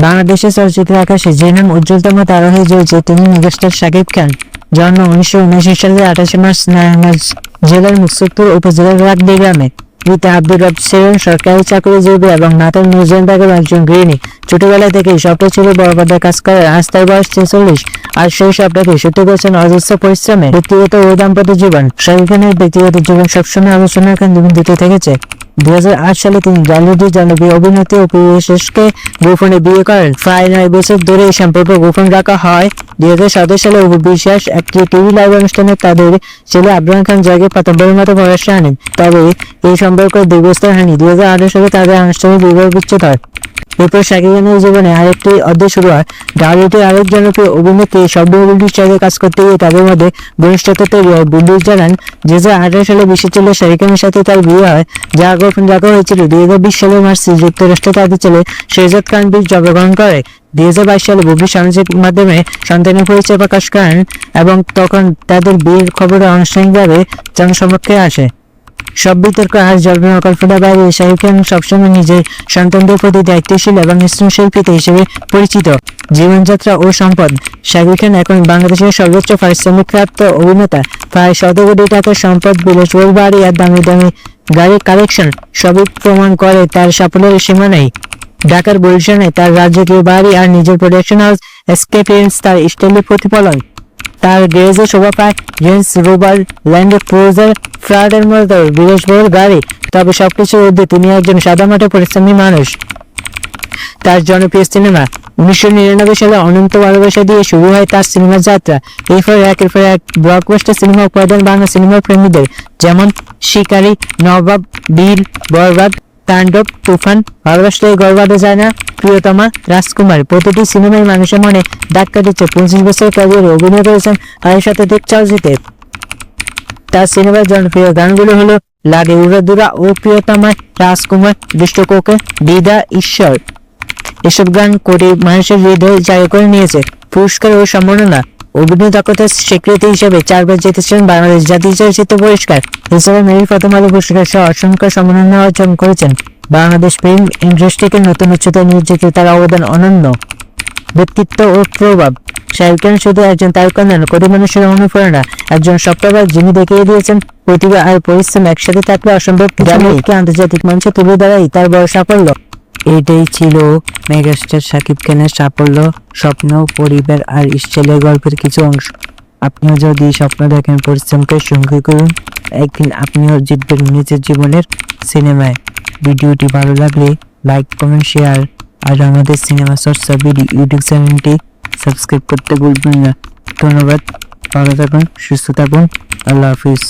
বাংলাদেশের চলচ্চিত্র আকাশে যে নাম উজ্জ্বলতম তারা হয়ে জ্বলছে তিনি মেগাস্টার শাকিব খান। জন্ম 1979 সালের 28 মার্চ নারায়ণগঞ্জ জেলার মুকসুদপুর উপজেলার রাগদি গ্রামে। পিতা আব্দুর রব ছিলেন সরকারি চাকরিজীবী এবং মাতা নুরজান বেগম একজন গৃহিণী। ছোটবেলা থেকেই স্বপ্ন ছিল বড় পর্দায় কাজ করার। আজ তার বয়স 46 আর সেই স্বপ্নকে সত্যি করেছেন অজস্র পরিশ্রমে। ব্যক্তিগত ও দাম্পত্য জীবন। শাকিব খানের ব্যক্তিগত জীবন সবসময় আলোচনার কেন্দ্রবিন্দুতে থেকেছে। 2008 সালে তিনি বলিউডের জনপ্রিয় অভিনেত্রী অপু বিশ্বাসকে গোপনে বিয়ে করেন। প্রায় 9 বছর ধরে এই সম্পর্ক গোপন রাখা হয়। 2017 সালে অপু বিশ্বাস একটি টিভি লাইভ অনুষ্ঠানে তাদের ছেলে আবরাম খান জয়কে প্রথমবারের মতো প্রকাশ্যে আনেন। তবে এই সম্পর্ক দীর্ঘস্থায়ী হয়নি। 2018 সালে তাদের আনুষ্ঠানিক বিবাহ বিচ্ছেদ হয়। এরপর শাকিব খানের জীবনে আরেকটি অধ্যায় শুরু হয়। ঢালিউডের আরেক জনপ্রিয় অভিনেত্রী শব্দ বুলবুলির সাথে কাজ করতে গিয়ে তাদের মধ্যে ঘনিষ্ঠতা তৈরি হয়। বুলবুল জানান 2018 সালে বিশ্বের ছেলে শাকিব খানের সাথে তার বিয়ে হয়, যা গোপন রাখা হয়েছিল। 2020 সালের মার্চে যুক্তরাষ্ট্রে তাদের ছেলে শেহজাদ খান বীর জন্মগ্রহণ করে। 2022 সালে বুবলি সামাজিক মাধ্যমে সন্তানের পরিচয় প্রকাশ করেন এবং তখন তাদের বিয়ের খবর আনুষ্ঠানিকভাবে জনসমক্ষে আসে। সব বিতর্ক আর জল্পনা কল্পনার বাইরে শাকিব খান সবসময় নিজের সন্তানদের প্রতি দায়িত্বশীল এবং সৃষ্টি হিসেবে পরিচিত। জীবনযাত্রা ও সম্পদ। শাকিব খান এখন বাংলাদেশের সর্বোচ্চ পারিশ্রমিকপ্রাপ্ত অভিনেতা। প্রায় 100 কোটি টাকার সম্পদ, বিলাসবহুল বাড়ি আর দামি দামি গাড়ির কালেকশন সবই প্রমাণ করে তার সাফল্যের সীমা নেই। ঢাকার গুলশানে তার রাজকীয় বাড়ি আর নিজের প্রোডাকশন হাউস এসকেপিয়েন্স তার স্টাইলের প্রতিফলন। তার গ্যারেজে শোভা পায় রেঞ্জ রোভার, ল্যান্ড ক্রুজার, ফ্রাডের মতো বিলাসবহুল গাড়ি। তবে সবকিছুর ঊর্ধ্বে তিনি একজন সাদামাটা পরিশ্রমী মানুষ। তার জনপ্রিয় সিনেমা। 1999 সালে অনন্ত ভালোবাসা দিয়ে শুরু হয় তার সিনেমার যাত্রা। এরপর একের পর এক ব্লকবাস্টার সিনেমা উপহার দেন বাংলা সিনেমার প্রেমীদের, যেমন শিকারী, নবাব, বীর, বরবাদ, তাণ্ডব, তুফান, ভালোবাসলে গর্বাদে যায় না, প্রিয়তমা, রাজকুমার। প্রতিটি সিনেমায় মানুষের মনে দাগ কাটিয়েছে। 25 বছর ক্যারিয়ারে অভিনয় করেছেন 2 শতাধিক চলচ্চিত্রে। তার সিনেমার জনপ্রিয় গানগুলো হলো লাগে উড়াদুরা ও প্রিয়তমা, রাজকুমার, বিশ্বকোকে, দিদা, ঈশ্বর। এসব গান কোটি মানুষের হৃদয় জায়গা করে নিয়েছে। পুরস্কার ও সম্মাননা। অভিনয় দক্ষতার স্বীকৃতি হিসেবে 4 বার জিতেছেন বাংলাদেশ জাতীয় চলচ্চিত্র পুরস্কার। এছাড়া মেরিল প্রথম আলো পুরস্কার সহ অসংখ্য সম্মাননা অর্জন করেছেন। বাংলাদেশ ফিল্ম ইন্ডাস্ট্রিকে নতুন উচ্চতায় নিয়ে যেতে তার অবদান অনন্য। ব্যক্তিত্ব ও প্রভাব। শাকিব খান শুধু একজন তারকা নন, কোটি মানুষের অনুপ্রেরণা। একজন স্বপ্নবাজ যিনি দেখিয়ে দিয়েছেন প্রতিভা আর পরিশ্রম একসাথে থাকলে অসম্ভব জালিয়াতকে আন্তর্জাতিক মঞ্চে তুলে ধরাই তার বড় সাফল্য। এটাই ছিল মেগাস্টার শাকিব খানের সাফল্য, স্বপ্ন, পরিবার আর স্টাইলের গল্পের কিছু অংশ। আপনিও যদি স্বপ্ন দেখেন, পরিশ্রমকে সঙ্গী করুন, একদিন আপনিও জিতবেন নিজের জীবনের সিনেমায়। ভিডিওটি ভালো লাগলে লাইক, কমেন্ট, শেয়ার আর আমাদের সিনেমা চর্চা বিডি ইউটিউব চ্যানেলটি সাবস্ক্রাইব করতে ভুলবেন না। ধন্যবাদ, ভালো থাকুন, সুস্থ থাকুন, আল্লাহ হাফিজ।